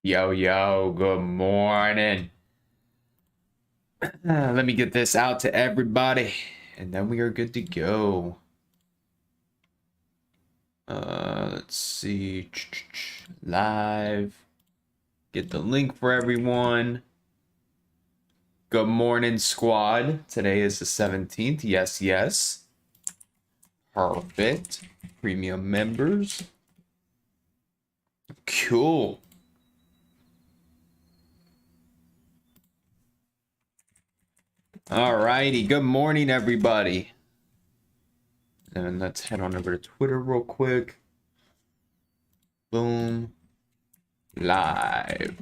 Yo, yo, good morning. Let me get this out to everybody, and then we are good to go. Let's see. Live. Get the link for everyone. Good morning, squad. Today is the 17th. Yes, yes. Perfect. Premium members. Cool. Alrighty, good morning, everybody. And let's head on over to Twitter real quick. Boom. Live.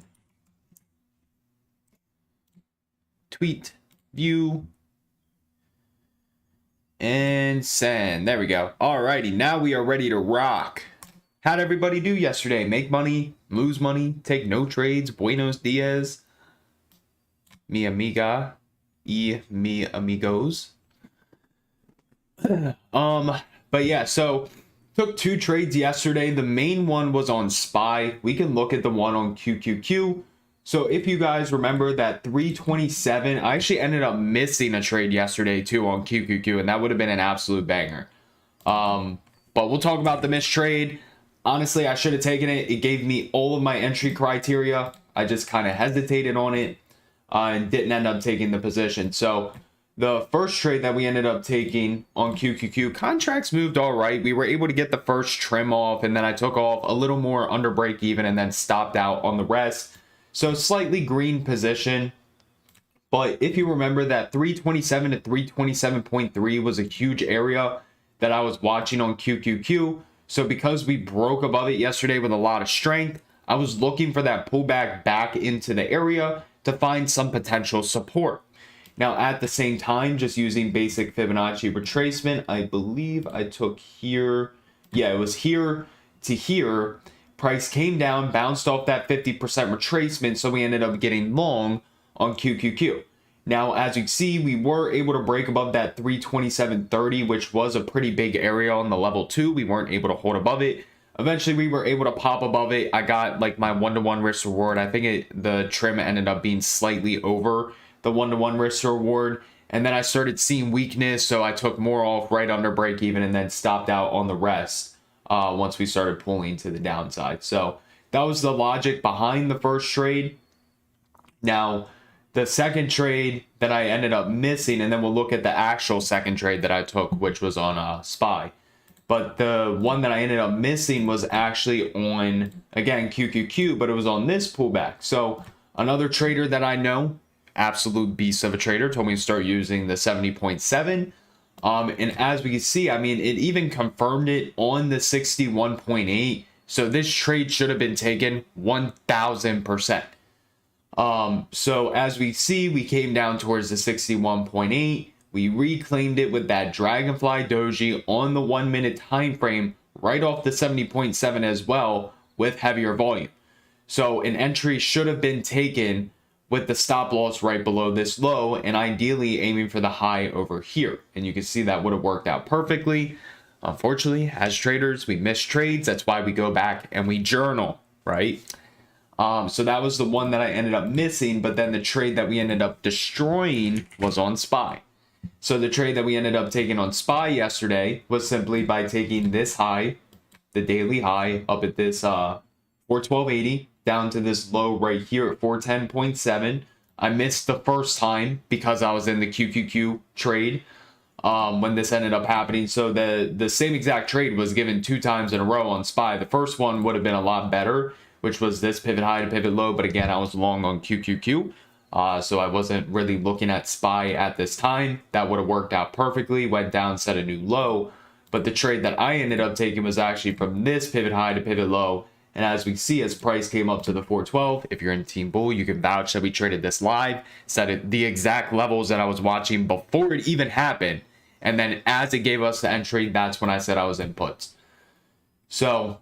Tweet, view, and send. There we go. Alrighty, now we are ready to rock. How'd everybody do yesterday? Make money, lose money, take no trades, buenos dias, mi amiga, mi amigos. But yeah, so took 2 trades yesterday. The main one was on SPY. We can look at the one on QQQ. So if you guys remember that 327, I actually ended up missing a trade yesterday too on QQQ, and that would have been an absolute banger. But we'll talk about the missed trade. Honestly, I should have taken it. It gave me all of my entry criteria. I just kind of hesitated on it and didn't end up taking the position. So the first trade that we ended up taking on QQQ, contracts moved all right. We were able to get the first trim off, and then I took off a little more under break even and then stopped out on the rest. So slightly green position. But if you remember that 327 to 327.3 was a huge area that I was watching on QQQ. So because we broke above it yesterday with a lot of strength, I was looking for that pullback back into the area to find some potential support. Now, at the same time, just using basic Fibonacci retracement, I believe I took here. Yeah, it was here to here. Price came down, bounced off that 50% retracement, so we ended up getting long on QQQ. Now, as you can see, we were able to break above that 327.30, which was a pretty big area on the level 2. We weren't able to hold above it. Eventually, we were able to pop above it. I got like my 1-to-1 risk reward. I think the trim ended up being slightly over the 1-to-1 risk reward. And then I started seeing weakness, so I took more off right under break even and then stopped out on the rest once we started pulling to the downside. So that was the logic behind the first trade. Now, the second trade that I ended up missing, and then we'll look at the actual second trade that I took, which was on SPY. But the one that I ended up missing was actually on, again, QQQ, but it was on this pullback. So another trader that I know, absolute beast of a trader, told me to start using the 70.7. And as we can see, I mean, it even confirmed it on the 61.8. So this trade should have been taken 1000%. So as we see, we came down towards the 61.8. We reclaimed it with that Dragonfly Doji on the 1 minute time frame, right off the 70.7 as well, with heavier volume. So an entry should have been taken with the stop loss right below this low, and ideally aiming for the high over here. And you can see that would have worked out perfectly. Unfortunately, as traders, we miss trades. That's why we go back and we journal, right? So that was the one that I ended up missing, but then the trade that we ended up destroying was on SPY. So the trade that we ended up taking on SPY yesterday was simply by taking this high, the daily high, up at this 412.80, down to this low right here at 410.7. I missed the first time because I was in the QQQ trade when this ended up happening. So the same exact trade was given 2 times in a row on SPY. The first one would have been a lot better, which was this pivot high to pivot low. But again, I was long on QQQ. So I wasn't really looking at SPY at this time. That would have worked out perfectly. Went down, set a new low. But the trade that I ended up taking was actually from this pivot high to pivot low. And as we see, as price came up to the 412, if you're in Team Bull, you can vouch that we traded this live, set it the exact levels that I was watching before it even happened. And then as it gave us the entry, that's when I said I was in puts. So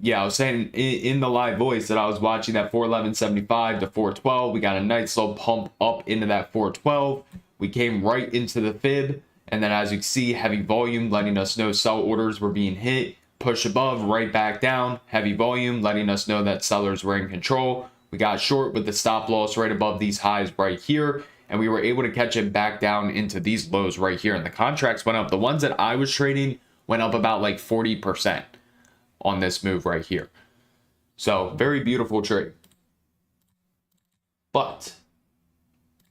yeah, I was saying in the live voice that I was watching that 411.75 to 412. We got a nice little pump up into that 412. We came right into the fib. And then as you can see, heavy volume letting us know sell orders were being hit. push above, right back down, heavy volume, letting us know that sellers were in control. We got short with the stop loss right above these highs right here, and we were able to catch it back down into these lows right here. And the contracts went up. The ones that I was trading went up about like 40% on this move right here. So very beautiful trade. But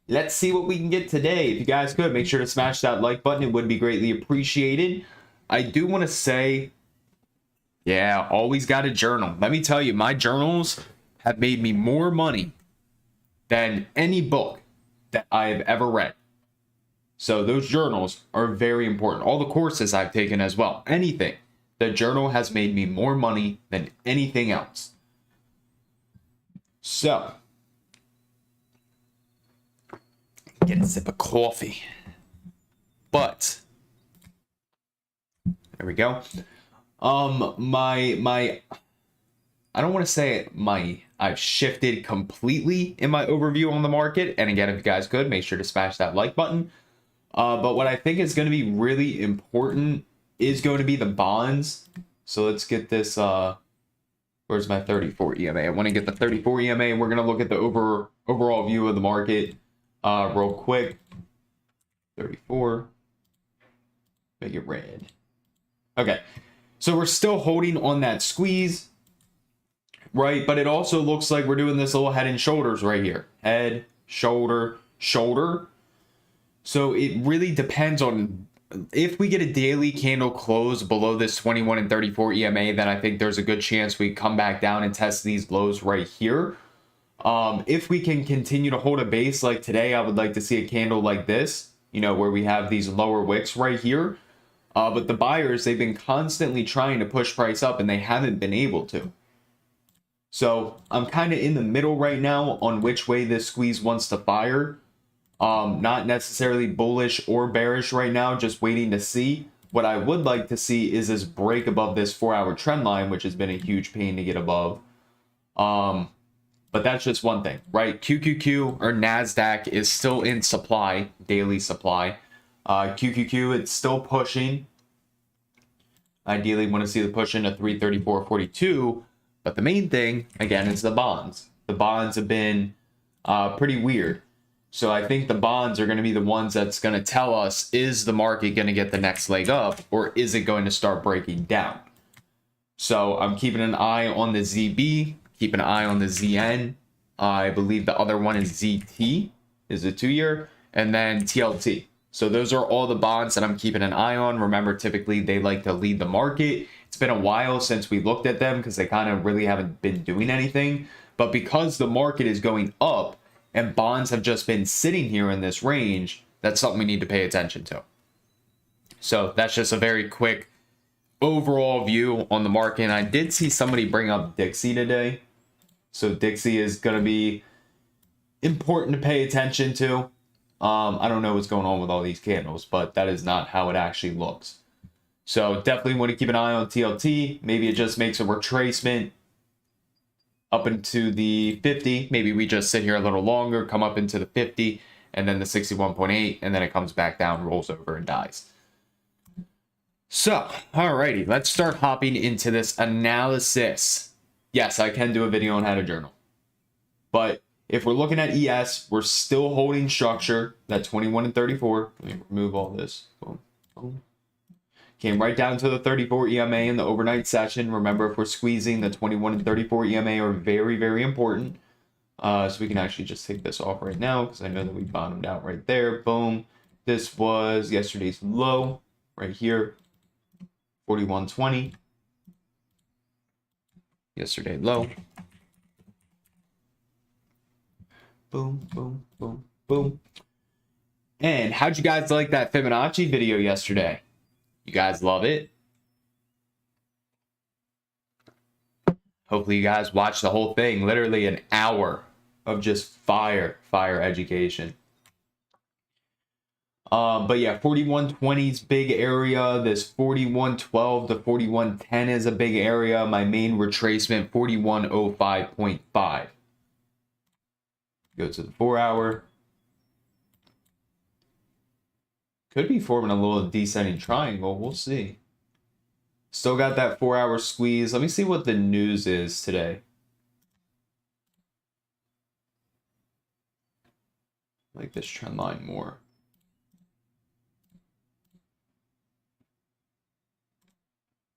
let's see what we can get today. If you guys could, make sure to smash that like button. It would be greatly appreciated. I do want to say, yeah, always got a journal. Let me tell you, my journals have made me more money than any book that I have ever read. So those journals are very important. All the courses I've taken as well. Anything. The journal has made me more money than anything else. So, get a sip of coffee. But there we go. I don't want to say I've shifted completely in my overview on the market. And again, if you guys could, make sure to smash that like button. But what I think is going to be really important is going to be the bonds. So let's get this, where's my 34 EMA? I want to get the 34 EMA, and we're going to look at the overall view of the market real quick. 34, make it red. Okay, so we're still holding on that squeeze, right? But it also looks like we're doing this little head and shoulders right here. Head, shoulder, shoulder. So it really depends on if we get a daily candle close below this 21 and 34 EMA, then I think there's a good chance we come back down and test these lows right here. If we can continue to hold a base like today, I would like to see a candle like this, you know, where we have these lower wicks right here. But the buyers, they've been constantly trying to push price up and they haven't been able to. So I'm kind of in the middle right now on which way this squeeze wants to fire. Not necessarily bullish or bearish right now, just waiting to see. What I would like to see is this break above this 4-hour trend line, which has been a huge pain to get above. But that's just one thing, right? QQQ or NASDAQ is still in supply, daily supply. QQQ, it's still pushing. Ideally, want to see the push into 334.42. But the main thing, again, is the bonds. The bonds have been pretty weird. So I think the bonds are going to be the ones that's going to tell us, is the market going to get the next leg up, or is it going to start breaking down? So I'm keeping an eye on the ZB, keep an eye on the ZN. I believe the other one is ZT, is a 2-year, and then TLT. So those are all the bonds that I'm keeping an eye on. Remember, typically they like to lead the market. It's been a while since we looked at them because they kind of really haven't been doing anything. But because the market is going up, and bonds have just been sitting here in this range, that's something we need to pay attention to. So that's just a very quick overall view on the market. And I did see somebody bring up Dixie today. So Dixie is going to be important to pay attention to. I don't know what's going on with all these candles, but that is not how it actually looks. So definitely want to keep an eye on TLT. Maybe it just makes a retracement up into the 50. Maybe we just sit here a little longer, come up into the 50, and then the 61.8, and then it comes back down, rolls over, and dies. So, alrighty, let's start hopping into this analysis. Yes, I can do a video on how to journal. But if we're looking at ES, we're still holding structure, that 21 and 34. Let me remove all this. Boom, boom. Came right down to the 34 EMA in the overnight session. Remember, if we're squeezing, the 21 and 34 EMA are very, very important. So we can actually just take this off right now because I know that we bottomed out right there. Boom. This was yesterday's low right here, 41.20. Yesterday low. Boom, boom, boom, boom. And how'd you guys like that Fibonacci video yesterday? You guys love it? Hopefully you guys watched the whole thing. Literally an hour of just fire education. But yeah, 41.20 is big area. This 41.12 to 41.10 is a big area. My main retracement, 41.05.5. Go to the 4-hour. Could be forming a little descending triangle. We'll see. Still got that 4-hour squeeze. Let me see what the news is today. I like this trend line more.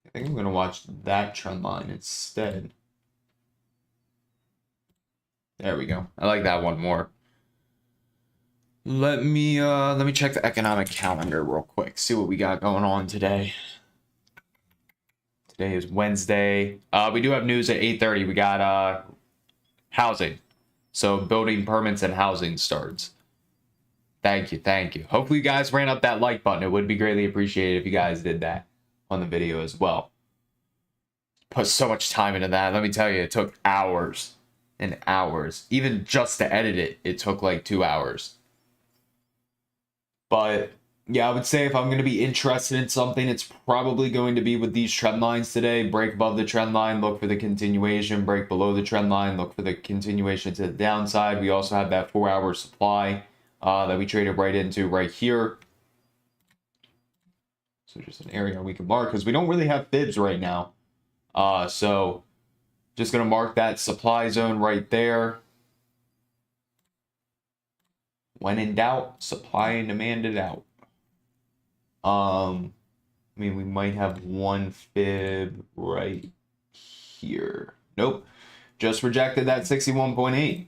I think I'm going to watch that trend line instead. There we go. I like that one more. Let me check the economic calendar real quick. See what we got going on today. Today is Wednesday. We do have news at 8:30. We got housing. So building permits and housing starts. Thank you, thank you. Hopefully you guys ran up that like button. It would be greatly appreciated if you guys did that on the video as well. Put so much time into that. Let me tell you, it took hours and hours. Even just to edit it, it took like 2 hours. But yeah, I would say if I'm going to be interested in something, it's probably going to be with these trend lines today. Break above the trend line, look for the continuation. Break below the trend line, look for the continuation to the downside. We also have that 4-hour supply that we traded right into right here. So just an area we can mark because we don't really have fibs right now. So just going to mark that supply zone right there. When in doubt, supply and demand it out. I mean, we might have one fib right here. Nope. Just rejected that 61.8.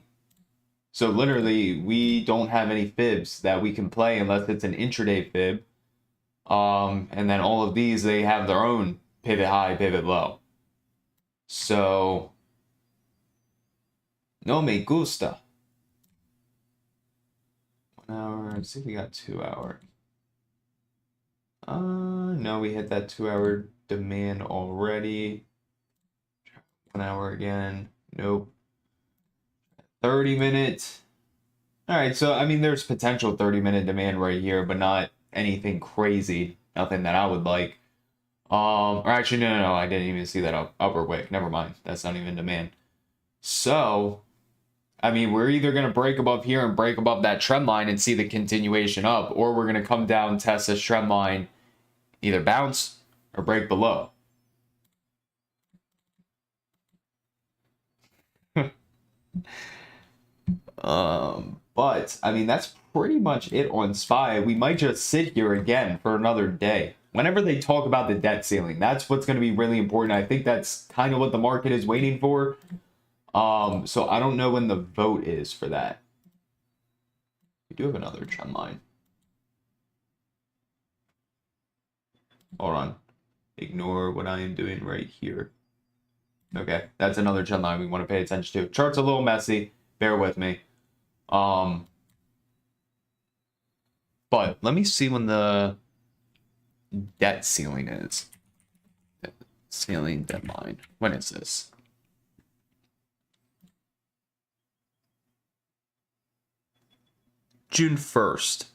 So literally, we don't have any fibs that we can play unless it's an intraday fib. And then all of these, they have their own pivot high, pivot low. So, no me gusta. 1 hour. Let's see if we got 2 hour. No, we hit that 2 hour demand already. 1 hour again. Nope. 30 minutes. All right, so I mean, there's potential 30-minute demand right here, but not anything crazy. Nothing that I would like. Or actually, no, I didn't even see that upper wick. Never mind. That's not even demand. So, I mean, we're either going to break above here and break above that trend line and see the continuation up, or we're going to come down, test this trend line, either bounce or break below. But I mean, that's pretty much it on SPY. We might just sit here again for another day. Whenever they talk about the debt ceiling, that's what's going to be really important. I think that's kind of what the market is waiting for. So I don't know when the vote is for that. We do have another trend line. Hold on. Ignore what I am doing right here. Okay, that's another trend line we want to pay attention to. Chart's a little messy. Bear with me. But let me see when the debt ceiling is. Debt ceiling deadline. When is this? June 1st.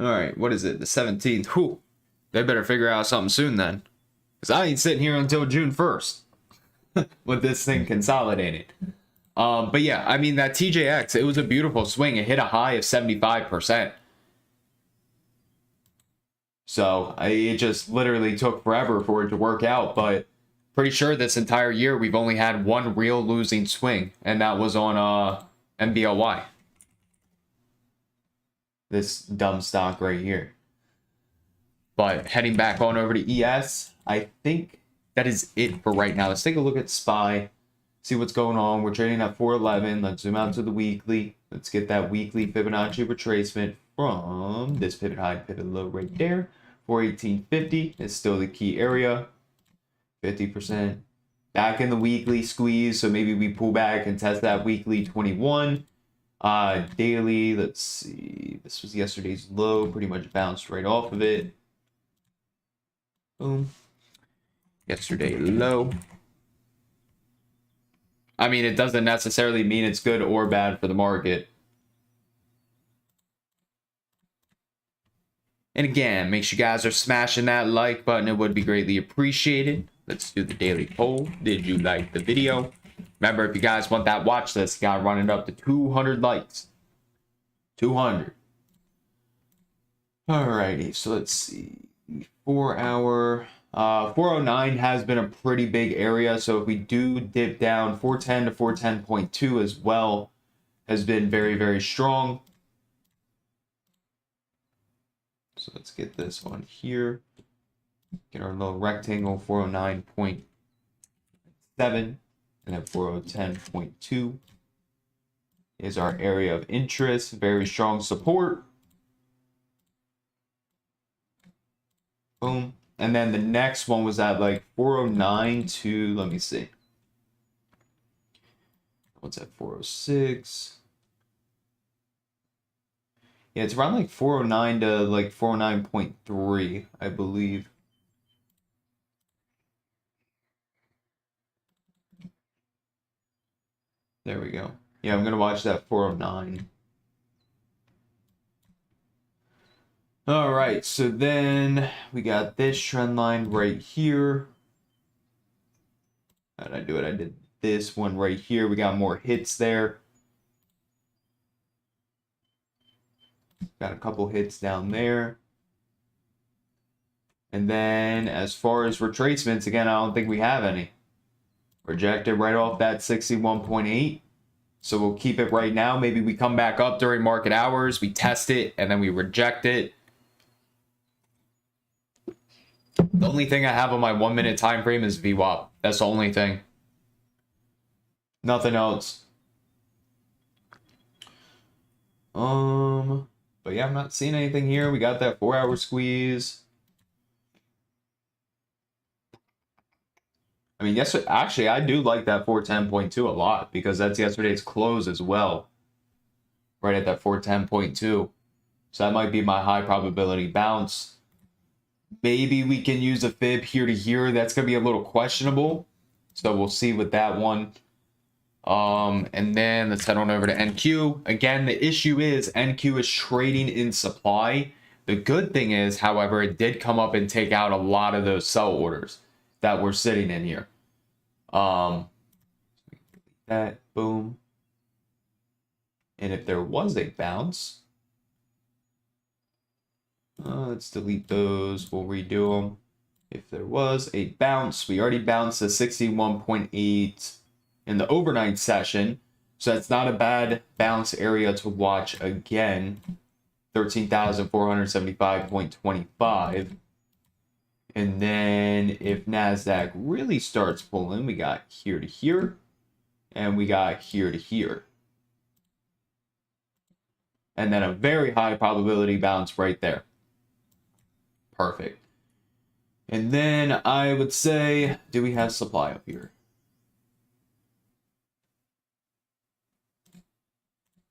All right, what is it? The 17th. Whew. They better figure out something soon then. Because I ain't sitting here until June 1st with this thing consolidated. But yeah, I mean, that TJX, it was a beautiful swing. It hit a high of 75%. So it just literally took forever for it to work out. But pretty sure this entire year we've only had one real losing swing. And that was on MBLY. This dumb stock right here. But heading back on over to ES, I think that is it for right now. Let's take a look at SPY. See what's going on. We're trading at 411. Let's zoom out to the weekly. Let's get that weekly Fibonacci retracement from this pivot high, pivot low right there. 418.50 is still the key area. 50% back in the weekly squeeze. So maybe we pull back and test that weekly 21. Daily, let's see. This was yesterday's low. Pretty much bounced right off of it. Boom. Yesterday low. I mean, it doesn't necessarily mean it's good or bad for the market. And again, make sure you guys are smashing that like button. It would be greatly appreciated. Let's do the daily poll. Did you like the video? Remember, if you guys want that watch list, you gotta run it up to 200 likes. 200. Alrighty, so let's see. 4 hour, 409 has been a pretty big area. So if we do dip down, 410 to 410.2 as well has been very, very strong. So let's get this on here. Get our little rectangle, 409.7, and then 4010.2 is our area of interest. Very strong support. Boom. And then the next one was at like 409 to, let me see. What's that, 406? Yeah, it's around like 409 to like 409.3, I believe. There we go. Yeah, I'm going to watch that 409. All right, so then we got this trend line right here. How did I do it? I did this one right here. We got more hits there. Got a couple hits down there. And then as far as retracements, again, I don't think we have any. Rejected right off that 61.8. So we'll keep it right now. Maybe we come back up during market hours, we test it, and then we reject it. The only thing I have on my 1 minute time frame is VWAP. That's the only thing. Nothing else. But yeah, I'm not seeing anything here. We got that 4 hour squeeze. I mean, yes, actually, I do like that 410.2 a lot because that's yesterday's close as well. Right at that 410.2. So that might be my high probability bounce. Maybe we can use a fib here to here. That's going to be a little questionable. So we'll see with that one. And then let's head on over to NQ. Again, the issue is NQ is trading in supply. The good thing is, however, it did come up and take out a lot of those sell orders that were sitting in here. That, boom. And if there was a bounce, let's delete those. We'll redo them. If there was a bounce, we already bounced to 61.8 in the overnight session. So that's not a bad bounce area to watch again. 13,475.25. And then if NASDAQ really starts pulling, we got here to here. And we got here to here. And then a very high probability bounce right there. Perfect. And then I would say, do we have supply up here?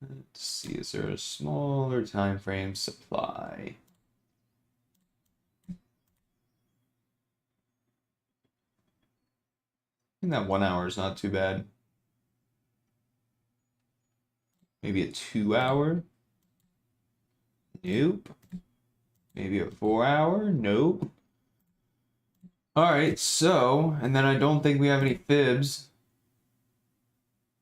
Let's see, is there a smaller time frame supply? I think that 1 hour is not too bad. Maybe a 2 hour? Nope. Maybe a 4 hour? Nope. All right, so, and then I don't think we have any fibs.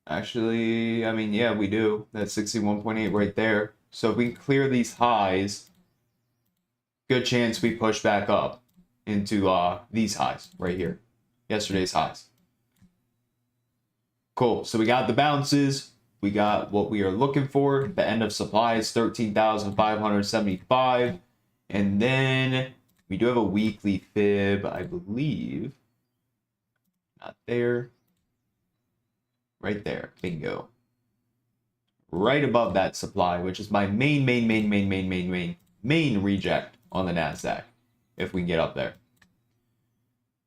Actually, I mean, yeah, we do. That's 61.8 right there. So if we clear these highs, good chance we push back up into these highs right here. Yesterday's highs. Cool. So we got the bounces. We got what we are looking for. The end of supply is 13,575. And then we do have a weekly fib, I believe. Not there. Right there. Bingo. Right above that supply, which is my main reject on the NASDAQ, if we can get up there.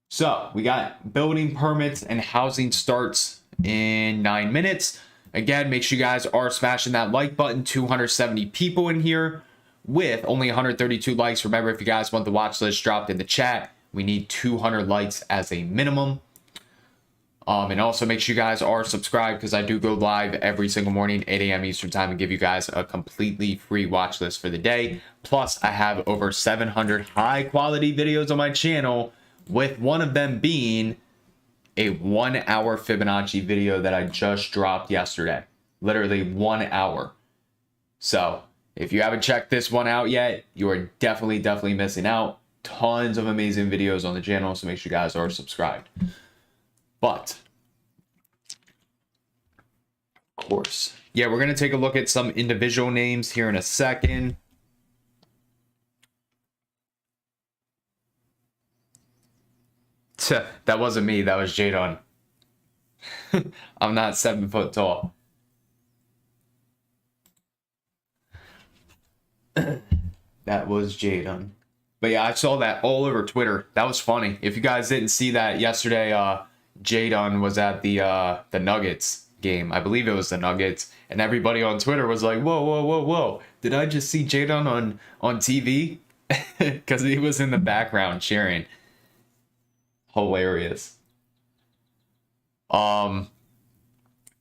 So we got building permits and housing starts in 9 minutes. Again, make sure you guys are smashing that like button. 270 people in here with only 132 likes. Remember, if you guys want the watch list dropped in the chat, we need 200 likes as a minimum. And also make sure you guys are subscribed because I do go live every single morning, 8 a.m. Eastern time, and give you guys a completely free watch list for the day. Plus, I have over 700 high quality videos on my channel, with one of them being a 1 hour Fibonacci video that I just dropped yesterday. Literally 1 hour. So if you haven't checked this one out yet, you are definitely missing out. tons of amazing videos on the channel, so make sure you guys are subscribed. But of course, yeah, we're gonna take a look at some individual names here in a second. That wasn't me, that was Jadon. I'm not 7 foot tall. That was Jadon. But yeah, I saw that all over Twitter. That was funny. If you guys didn't see that yesterday, Jadon was at the Nuggets game. I believe it was the Nuggets, and everybody on Twitter was like, "Whoa, whoa, whoa, whoa! Did I just see Jadon on TV?" Because he was in the background cheering. Hilarious. But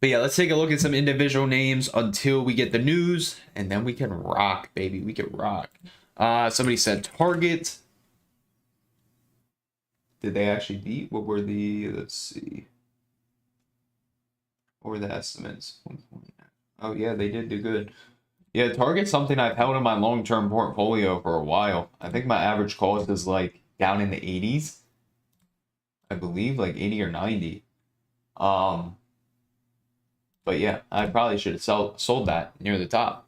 yeah, let's take a look at some individual names until we get the news, and then we can rock, baby. We can rock. Somebody said Target. Did they actually beat? What were the, let's see. What were the estimates? Oh yeah, they did do good. Yeah, Target's something I've held in my long-term portfolio for a while. I think my average cost is like down in the 80s. I believe like 80 or 90. But yeah, I probably should have sold that near the top.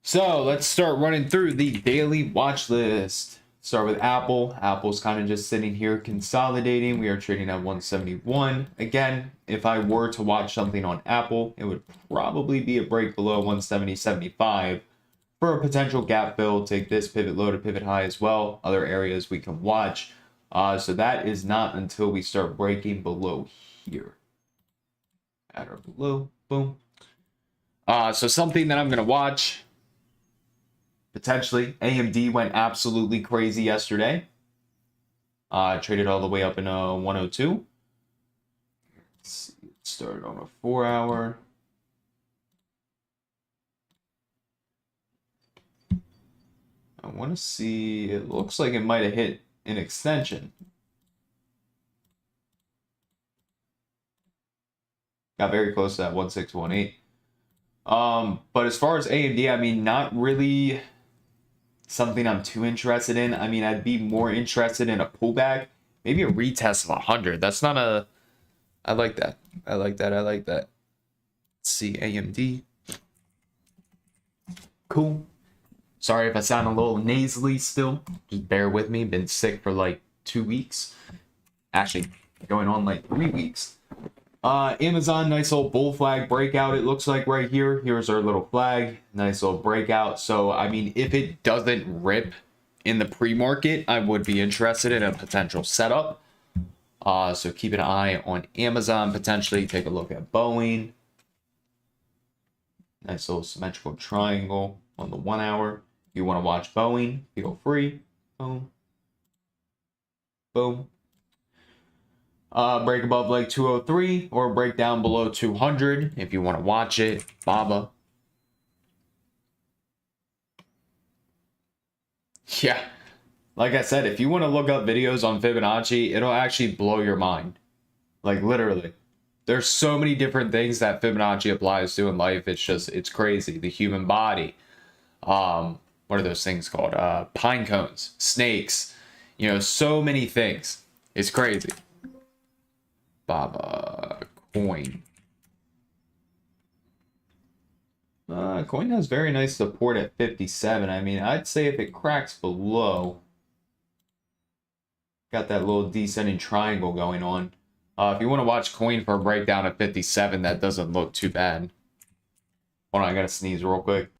So let's start running through the daily watch list. Start with Apple. Apple's kind of just sitting here consolidating. We are trading at 171. Again, if I were to watch something on Apple, it would probably be a break below 170.75 for a potential gap fill. Take this pivot low to pivot high as well. Other areas we can watch. So that is not until we start breaking below here. At or below, boom. So something that I'm gonna watch. Potentially, AMD went absolutely crazy yesterday. Traded all the way up in 102. Let's see, it started on a 4-hour. I want to see, it looks like it might have hit an extension. Got very close to that 1618. But as far as AMD, I mean, not really something I'm too interested in. I mean, I'd be more interested in a pullback, maybe a retest of 100. That's not a, I like that. I like that. I like that. Let's see, AMD. Cool. Sorry if I sound a little nasally still. Just bear with me. Been sick for like 2 weeks. Actually, going on like 3 weeks. Amazon, nice little bull flag breakout, it looks like right here. Here's our little flag, nice little breakout. So, I mean, if it doesn't rip in the pre-market, I would be interested in a potential setup. So keep an eye on Amazon, potentially. Take a look at Boeing. Nice little symmetrical triangle on the 1 hour. If you want to watch Boeing, feel free. Boom. Boom. Break above like 203 or break down below 200 if you want to watch it. Baba. Yeah. Like I said, if you want to look up videos on Fibonacci, it'll actually blow your mind. Like literally. There's so many different things that Fibonacci applies to in life. It's just, it's crazy. The human body. What are those things called? Pine cones, snakes, you know, so many things. It's crazy. Baba coin. Coin has very nice support at 57. I mean, I'd say if it cracks below, got that little descending triangle going on. If you want to watch coin for a breakdown at 57, that doesn't look too bad. Hold on, I gotta sneeze real quick.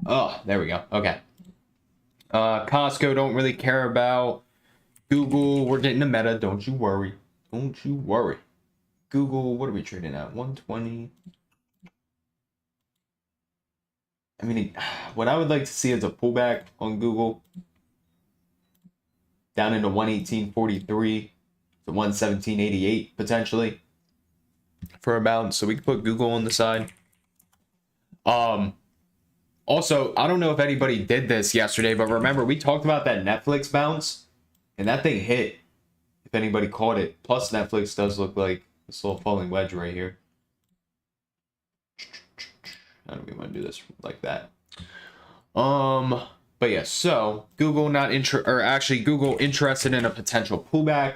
Oh, there we go. Okay. Costco don't really care about. Google, we're getting a meta. Don't you worry. Don't you worry. Google, what are we trading at? 120. I mean, what I would like to see is a pullback on Google. Down into 118.43 to 117.88 potentially. For a bounce. So we can put Google on the side. Also, I don't know if anybody did this yesterday, but remember, we talked about that Netflix bounce, and that thing hit, if anybody caught it. Plus, Netflix does look like this little falling wedge right here. How do we want to do this like that. But yeah, so Google Google interested in a potential pullback.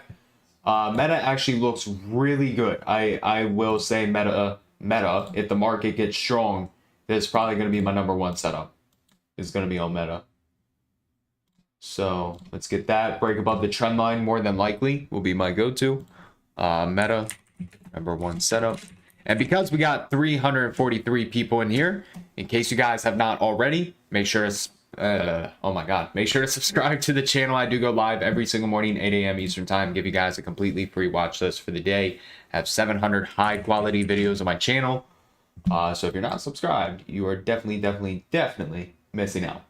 Meta actually looks really good. I will say Meta, if the market gets strong, this is probably going to be my number one setup. It's going to be on Meta. So let's get that. Break above the trend line more than likely will be my go-to. Meta, number one setup. And because we got 343 people in here, in case you guys have not already, make sure make sure to subscribe to the channel. I do go live every single morning, 8 a.m. Eastern time, give you guys a completely free watch list for the day. I have 700 high quality videos on my channel. So if you're not subscribed, you are definitely missing out.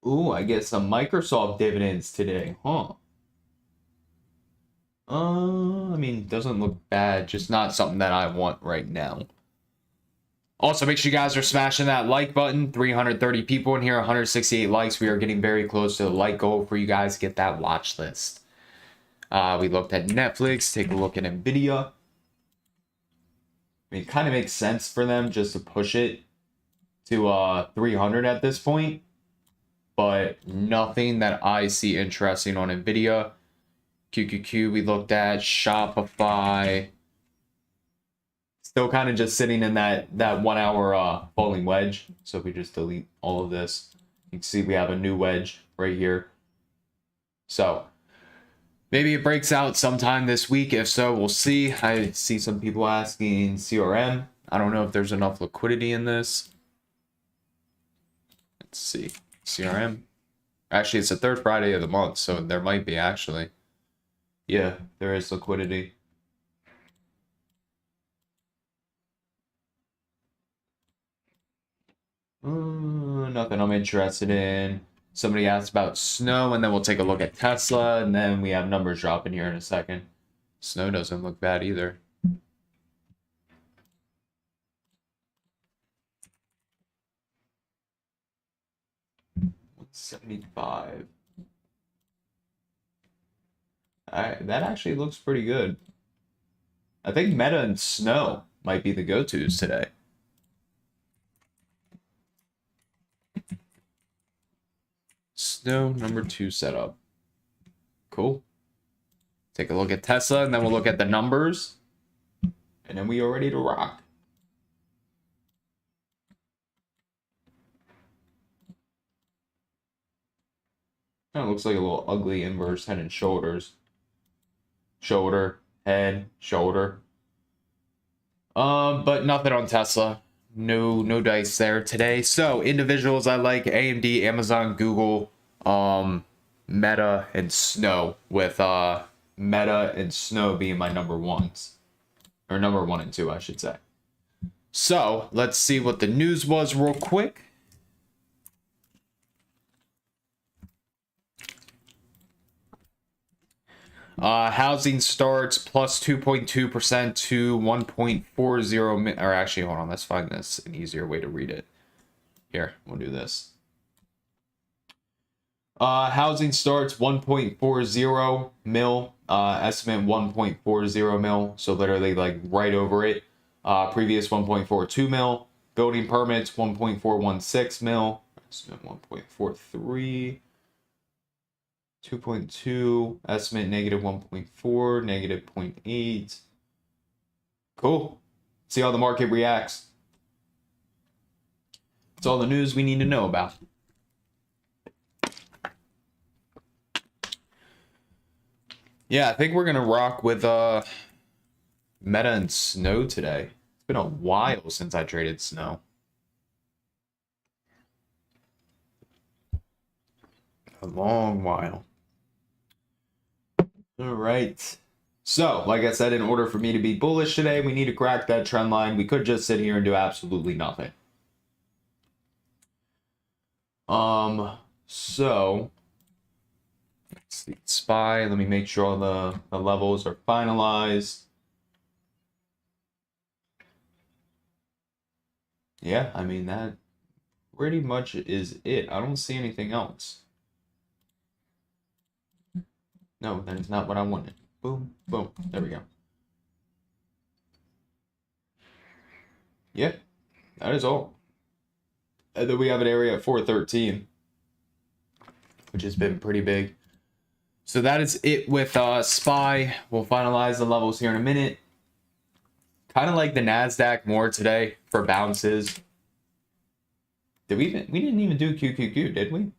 Ooh, I get some Microsoft dividends today, huh? I mean, doesn't look bad, just not something that I want right now. Also, make sure you guys are smashing that like button. 330 people in here, 168 likes. We are getting very close to the like goal for you guys to get that watch list. We looked at Netflix. Take a look at NVIDIA. I mean, it kind of makes sense for them just to push it to 300 at this point. But nothing that I see interesting on NVIDIA. QQQ we looked at. Shopify. Still kind of just sitting in that 1 hour falling wedge. So if we just delete all of this, you can see we have a new wedge right here. So maybe it breaks out sometime this week. If so, we'll see. I see some people asking CRM. I don't know if there's enough liquidity in this. Let's see. CRM. Actually, it's the third Friday of the month, so there might be actually. Yeah, there is liquidity. Nothing I'm interested in. Somebody asked about snow, and then we'll take a look at Tesla, and then we have numbers dropping here in a second. Snow doesn't look bad either. $175. That actually looks pretty good. I think Meta and Snow might be the go-tos today. Snow number 2 setup. Cool. Take a look at Tesla, and then we'll look at the numbers. And then we are ready to rock. Kind of looks like a little ugly inverse head and shoulders. Shoulder, head, shoulder. But nothing on Tesla. No dice there today. So individuals I like: AMD, Amazon, Google, Meta, and Snow. With Meta and Snow being my number ones, or number 1 and 2, I should say. So let's see what the news was real quick. Housing starts plus 2.2% to 1.40, or actually, hold on, let's find this an easier way to read it. Here, we'll do this. Housing starts 1.40 mil, estimate 1.40 mil, so literally like right over it. Previous 1.42 mil. Building permits 1.416 mil, estimate 1.43. 2.2, estimate negative 1.4, negative 0.8. Cool. See how the market reacts. That's all the news we need to know about. Yeah, I think we're gonna rock with Meta and Snow today. It's been a while since I traded Snow. A long while. All right. So, like I said, in order for me to be bullish today, we need to crack that trend line. We could just sit here and do absolutely nothing. So let's see. SPY. Let me make sure all the levels are finalized. Yeah, I mean, that pretty much is it. I don't see anything else. No, that is not what I wanted. Boom, boom. There we go. Yep. That is all. And then we have an area at 413, which has been pretty big. So that is it with SPY. We'll finalize the levels here in a minute. Kind of like the NASDAQ more today for bounces. We didn't even do QQQ, did we?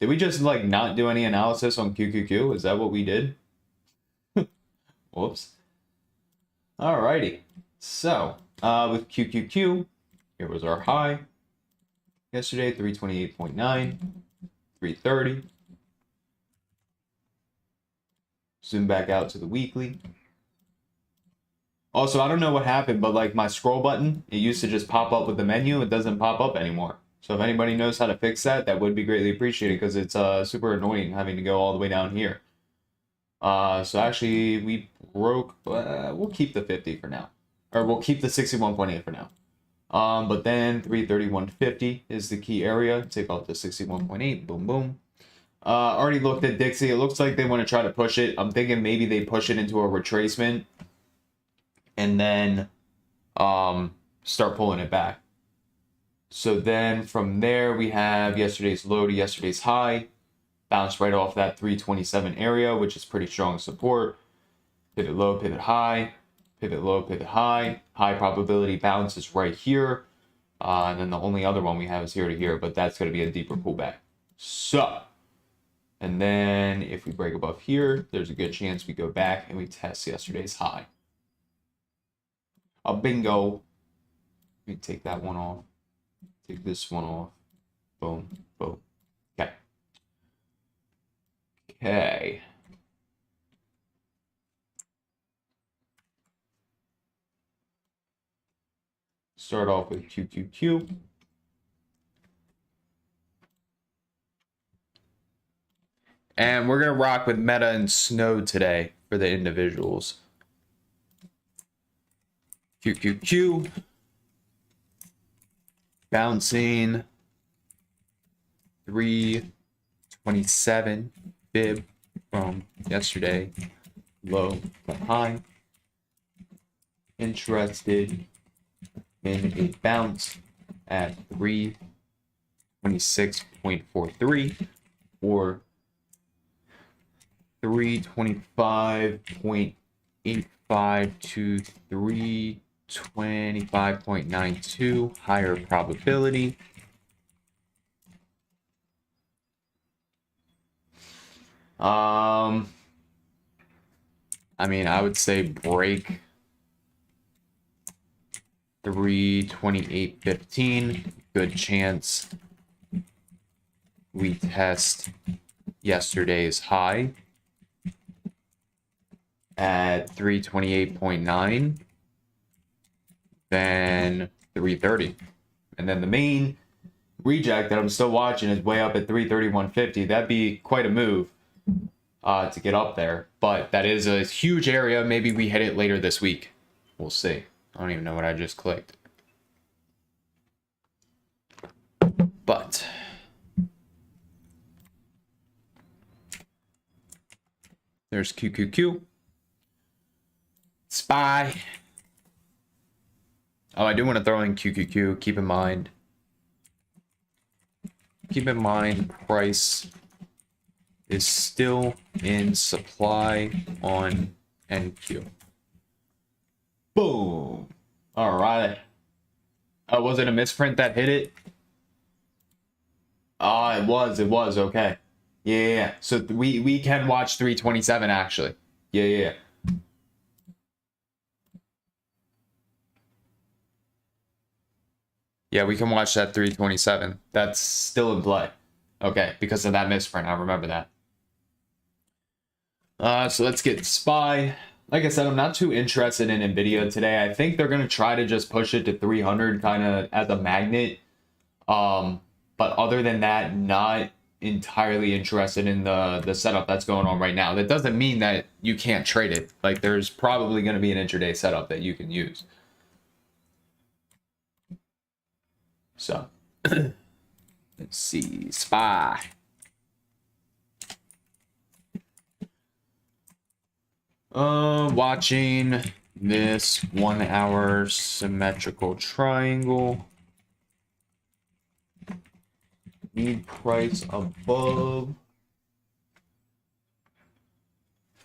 Did we just like not do any analysis on QQQ? Is that what we did? Whoops. Alrighty. So with QQQ, here was our high yesterday, 328.9, 330. Zoom back out to the weekly. Also, I don't know what happened, but like my scroll button, it used to just pop up with the menu. It doesn't pop up anymore. So if anybody knows how to fix that, that would be greatly appreciated, because it's super annoying having to go all the way down here. So actually we broke, we'll keep the 50 for now, or we'll keep the 61.8 for now. But then 331.50 is the key area. Take off the 61.8, boom, boom. Already looked at Dixie. It looks like they want to try to push it. I'm thinking maybe they push it into a retracement and then start pulling it back. So then from there, we have yesterday's low to yesterday's high. Bounced right off that 327 area, which is pretty strong support. Pivot low, pivot high, pivot low, pivot high. High probability bounce is right here. And then the only other one we have is here to here, but that's going to be a deeper pullback. So, and then if we break above here, there's a good chance we go back and we test yesterday's high. Bingo. Let me take that one off. Take this one off. Boom, boom. Okay. Okay. Start off with QQQ. And we're going to rock with Meta and Snow today for the individuals. QQQ. Bouncing 327 bib from yesterday, low to high. Interested in a bounce at 326.43 or 325.85 to 325.92, higher probability. I mean, I would say break 328.15. Good chance we test yesterday's high at 328.9, then 330. And then the main reject that I'm still watching is way up at 331.50. That'd be quite a move to get up there. But that is a huge area. Maybe we hit it later this week. We'll see. I don't even know what I just clicked. But there's QQQ. SPY. Oh, I do want to throw in QQQ. Keep in mind, price is still in supply on NQ. Boom. All right. Was it a misprint that hit it? It was. Okay. Yeah. So we can watch 327 actually. Yeah. Yeah, we can watch that 327. That's still in play. Okay, because of that misprint. I remember that. So let's get SPY. Like I said, I'm not too interested in NVIDIA today. I think they're going to try to just push it to 300 kind of as a magnet. But other than that, not entirely interested in the setup that's going on right now. That doesn't mean that you can't trade it. Like, there's probably going to be an intraday setup that you can use. So, let's see, SPY. Watching this 1 hour symmetrical triangle. Need price above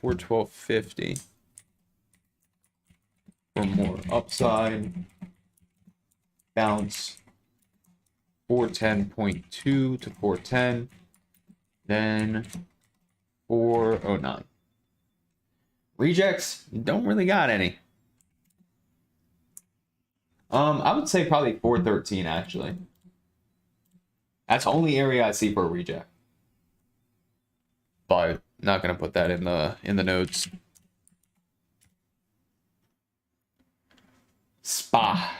412.50 for more upside. Bounce 410.2 to 410. Then 409. Rejects, you don't really got any. I would say probably 413 actually. That's the only area I see for a reject. But not gonna put that in the notes. SPA.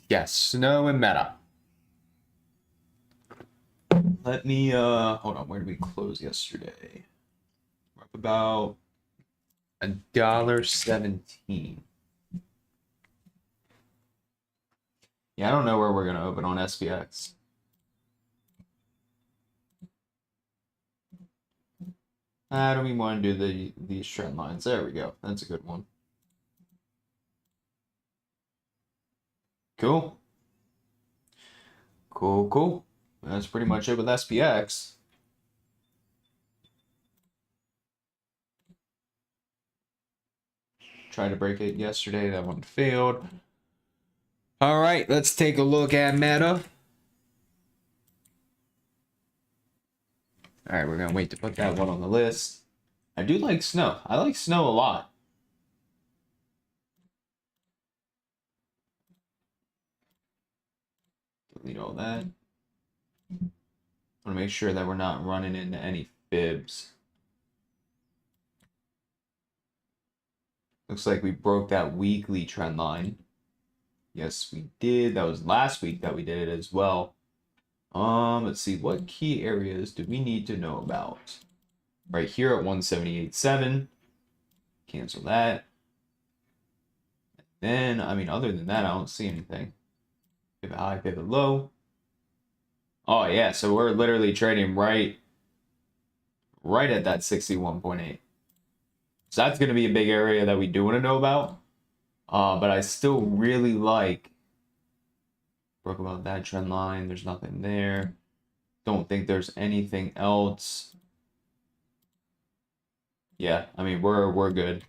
Yes, Snow and Meta. Let me hold on, where did we close yesterday? We're up about $1.17. Yeah, I don't know where we're gonna open on SPX. How do we want to do these trend lines? There we go. That's a good one. Cool. Cool. That's pretty much it with SPX. Tried to break it yesterday. That one failed. All right, let's take a look at Meta. All right, we're going to wait to put that one on the list. I do like Snow. I like Snow a lot. Delete all that. I want to make sure that we're not running into any fibs. Looks like we broke that weekly trend line. Yes, we did. That was last week that we did it as well. Let's see, what key areas do we need to know about? Right here at 178.7. Cancel that. Then, I mean, other than that, I don't see anything. Pivot high, pivot low. Oh, yeah, so we're literally trading right at that 61.8. So that's going to be a big area that we do want to know about. But I still really like... Broke about that trend line. There's nothing there. Don't think there's anything else. Yeah, I mean, we're good.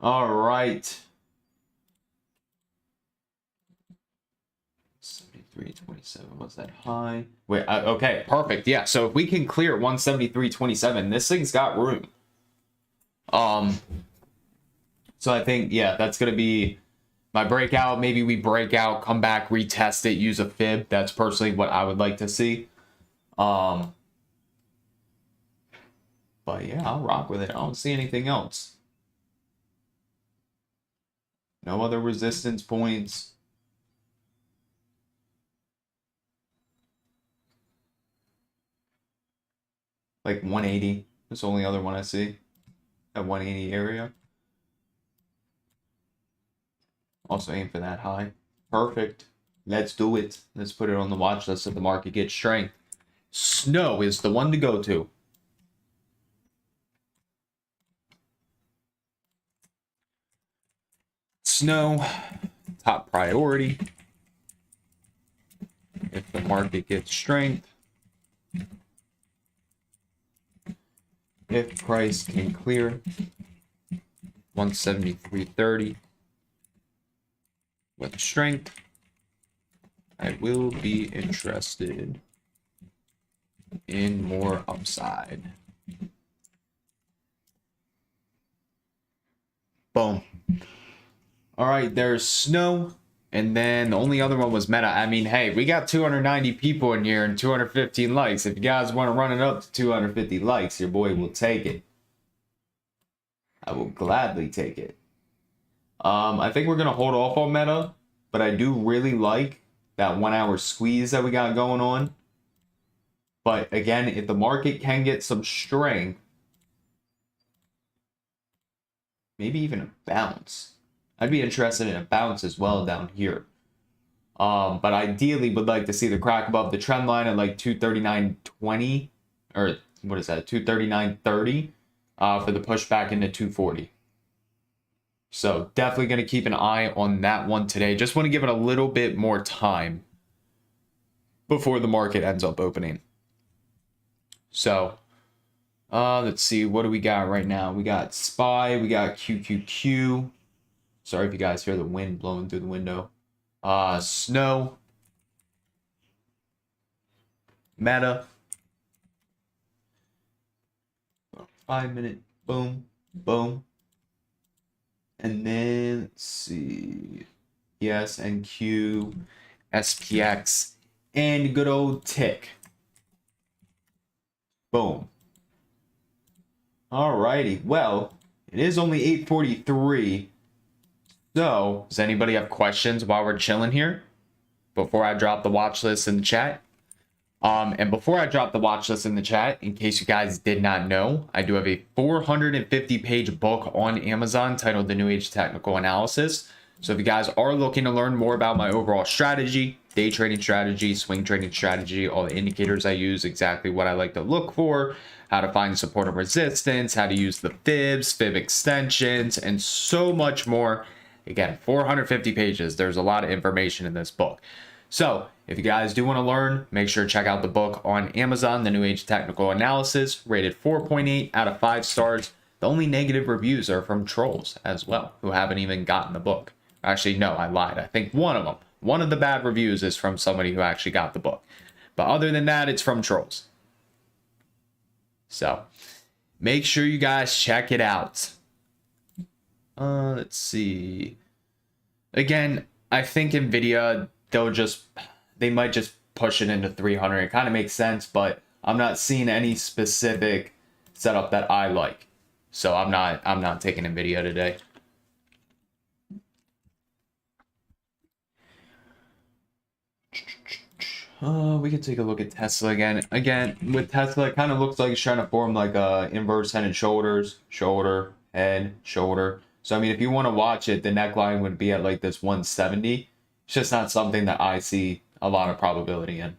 All right. 73.27 was that high? Wait, okay, perfect. Yeah, so if we can clear 173.27, this thing's got room. So I think, yeah, that's going to be my breakout. Maybe we break out, come back, retest it, use a fib. That's personally what I would like to see. But yeah, I'll rock with it. I don't see anything else. No other resistance points. Like 180. That's the only other one I see. That 180 area. Also aim for that high. Perfect. Let's do it. Let's put it on the watch list if the market gets strength. Snow is the one to go to. Snow, top priority. If the market gets strength. If price can clear 173.30 with strength, I will be interested in more upside. Boom. All right, there's Snow. And then the only other one was Meta. I mean, hey, we got 290 people in here and 215 likes. If you guys want to run it up to 250 likes, your boy will take it. I will gladly take it. I think we're going to hold off on Meta, but I do really like that 1 hour squeeze that we got going on. But again, if the market can get some strength, maybe even a bounce. I'd be interested in a bounce as well down here. But ideally would like to see the crack above the trend line at like 239.20, or what is that, 239.30, for the push back into 240. So definitely going to keep an eye on that one today. Just want to give it a little bit more time before the market ends up opening. So let's see, what do we got right now? We got SPY, we got QQQ. Sorry if you guys hear the wind blowing through the window. Snow, Meta, 5 minute, boom, boom. And then let's see, yes, NQ, SPX, and good old tick. Boom. Alrighty, well, it is only 8:43. So, does anybody have questions while we're chilling here before I drop the watch list in the chat? And before I drop the watch list in the chat, in case you guys did not know, I do have a 450-page book on Amazon titled The New Age Technical Analysis. So if you guys are looking to learn more about my overall strategy, day trading strategy, swing trading strategy, all the indicators I use, exactly what I like to look for, how to find support and resistance, how to use the fibs, fib extensions, and so much more. Again, 450 pages. There's a lot of information in this book. So if you guys do want to learn, make sure to check out the book on Amazon, The New Age Technical Analysis, rated 4.8 out of 5 stars. The only negative reviews are from trolls as well, who haven't even gotten the book. Actually, no, I lied. I think one of the bad reviews is from somebody who actually got the book. But other than that, it's from trolls. So make sure you guys check it out. Let's see. Again, I think NVIDIA, they might just push it into 300. It kind of makes sense, but I'm not seeing any specific setup that I like. So I'm not taking NVIDIA today. We could take a look at Tesla again. Again, with Tesla, it kind of looks like it's trying to form like a inverse head and shoulders, shoulder, head, shoulder. So, I mean, if you want to watch it, the neckline would be at like this 170. It's just not something that I see a lot of probability in.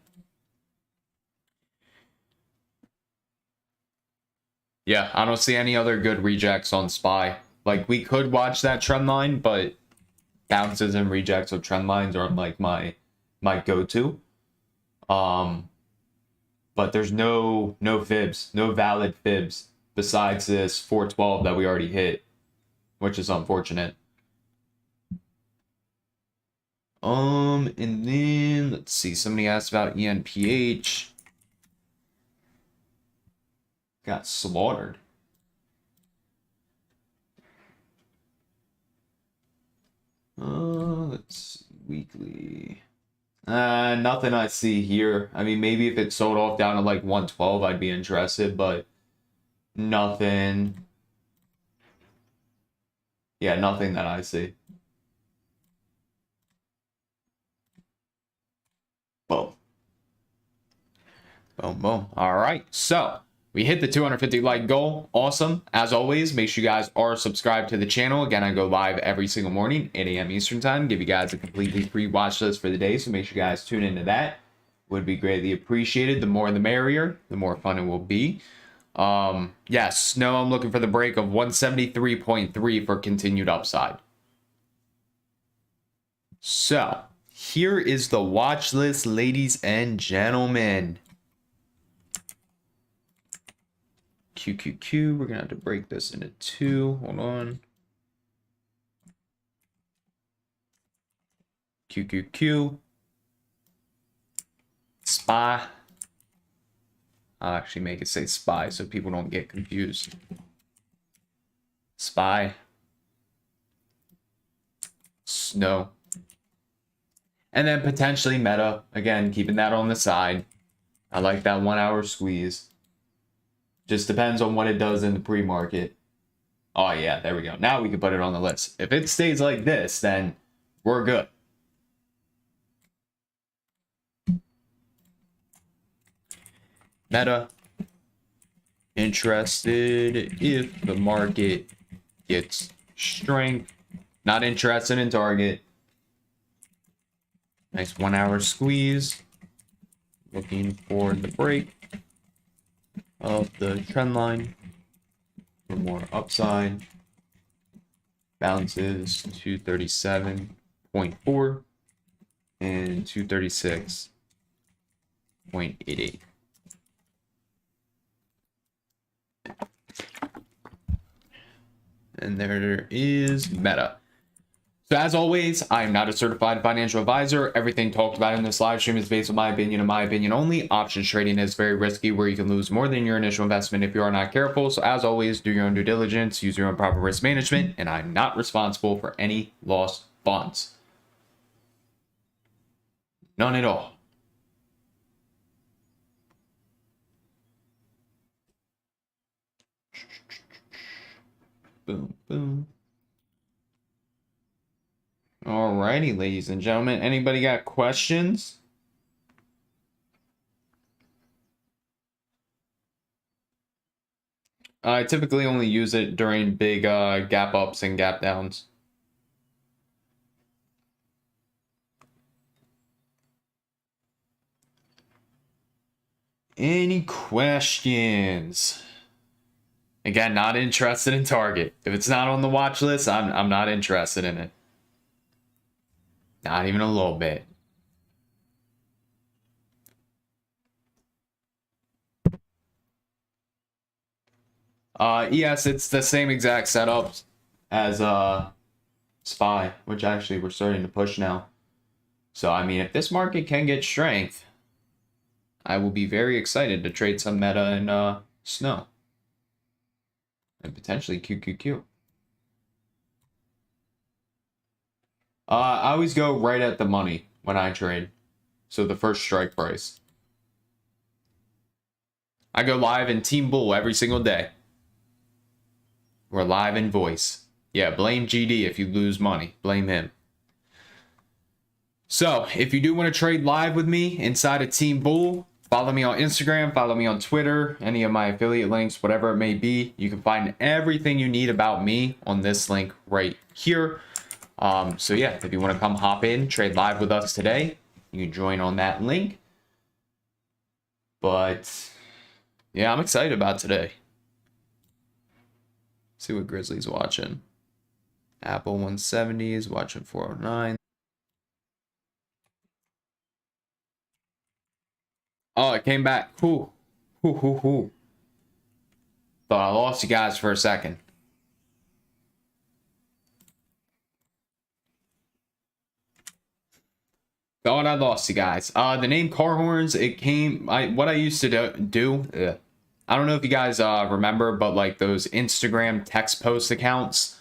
Yeah, I don't see any other good rejects on SPY. Like, we could watch that trend line, but bounces and rejects of trend lines aren't like my go-to. But there's no fibs, no valid fibs besides this 412 that we already hit, which is unfortunate. And then let's see, somebody asked about ENPH. Got slaughtered. Let's see, weekly. Nothing I see here. I mean, maybe if it sold off down to like 112, I'd be interested, but nothing. Yeah, nothing that I see. Boom. Boom, boom. All right. So we hit the 250 like goal. Awesome. As always, make sure you guys are subscribed to the channel. Again, I go live every single morning, 8 a.m. Eastern time. Give you guys a completely free watch list for the day. So make sure you guys tune into that. Would be greatly appreciated. The more the merrier, the more fun it will be. Yes, no, I'm looking for the break of 173.3 for continued upside. So here is the watch list, ladies and gentlemen. QQQ, we're gonna have to break this into two. Hold on. QQQ. SPY. I'll actually make it say SPY so people don't get confused. SPY. Snow. And then potentially Meta. Again, keeping that on the side. I like that 1 hour squeeze. Just depends on what it does in the pre-market. Oh yeah, there we go. Now we can put it on the list. If it stays like this, then we're good. Meta. Interested if the market gets strength. Not interested in target. Nice 1 hour squeeze. Looking for the break of the trend line for more upside. Balances 237.4 and 236.88. And there is Meta. So as always, I am not a certified financial advisor. Everything talked about in this live stream is based on my opinion and my opinion only. Options trading is very risky, where you can lose more than your initial investment if you are not careful. So as always, do your own due diligence, use your own proper risk management, and I'm not responsible for any lost funds. None at all. Boom, boom. Alrighty, ladies and gentlemen. Anybody got questions? I typically only use it during big gap ups and gap downs. Any questions? Again, not interested in Target. If it's not on the watch list, I'm not interested in it. Not even a little bit. Yes, it's the same exact setup as SPY, which actually we're starting to push now. So I mean, if this market can get strength, I will be very excited to trade some Meta and Snow. And potentially QQQ. I always go right at the money when I trade. So the first strike price. I go live in Team Bull every single day. We're live in voice. Yeah, blame GD if you lose money. Blame him. So, if you do want to trade live with me inside of Team Bull, follow me on Instagram, follow me on Twitter, any of my affiliate links, whatever it may be. You can find everything you need about me on this link right here. So yeah, if you want to come hop in, trade live with us today, you can join on that link. But yeah, I'm excited about today. See what Grizzly's watching. Apple 170 is watching 409. Oh, it came back. Thought I lost you guys for a second. Thought I lost you guys. The name Car Horns, it came. What I used to do. I don't know if you guys remember, but like those Instagram text post accounts.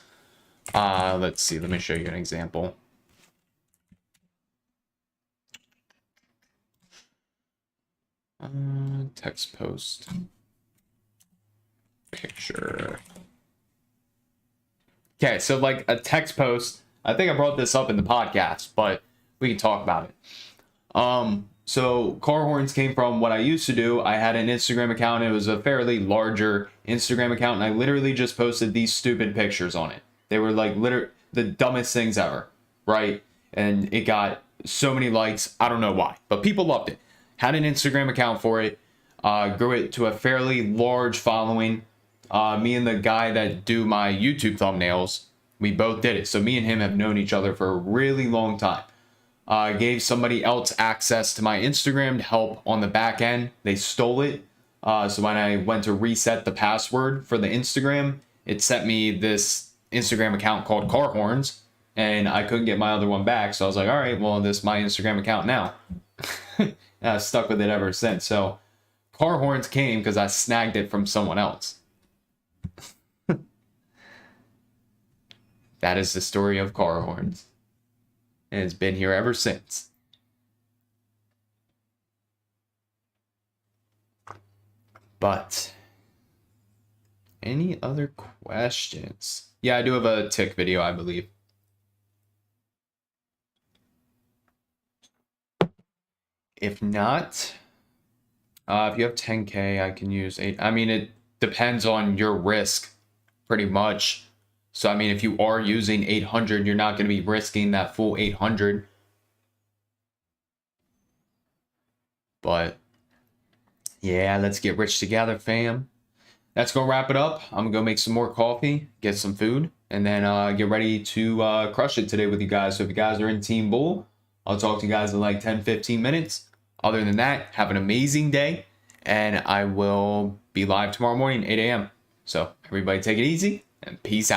Let's see. Let me show you an example. Text post picture. Okay, so like a text post. I think I brought this up in the podcast, but we can talk about it. So Car Horns came from what I used to do. I had an Instagram account. It was a fairly larger Instagram account, and I literally just posted these stupid pictures on it. They were like the dumbest things ever, right? And it got so many likes. I don't know why, but people loved it. Had an Instagram account for it. Grew it to a fairly large following. Me and the guy that do my YouTube thumbnails, we both did it. So me and him have known each other for a really long time. Gave somebody else access to my Instagram to help on the back end. They stole it. So when I went to reset the password for the Instagram, it sent me this Instagram account called Car Horns, and I couldn't get my other one back. So I was like, all right, well, this is my Instagram account now. And I've stuck with it ever since. So Car Horns came because I snagged it from someone else. That is the story of Car Horns. And it's been here ever since. But any other questions? Yeah, I do have a tick video, I believe. If not, if you have 10K, I can use 8. I mean, it depends on your risk pretty much. So, I mean, if you are using 800, you're not going to be risking that full 800. But, yeah, let's get rich together, fam. That's going to wrap it up. I'm going to go make some more coffee, get some food, and then get ready to crush it today with you guys. So if you guys are in Team Bull, I'll talk to you guys in like 10-15 minutes. Other than that, have an amazing day, and I will be live tomorrow morning, 8 a.m. So everybody take it easy and peace out.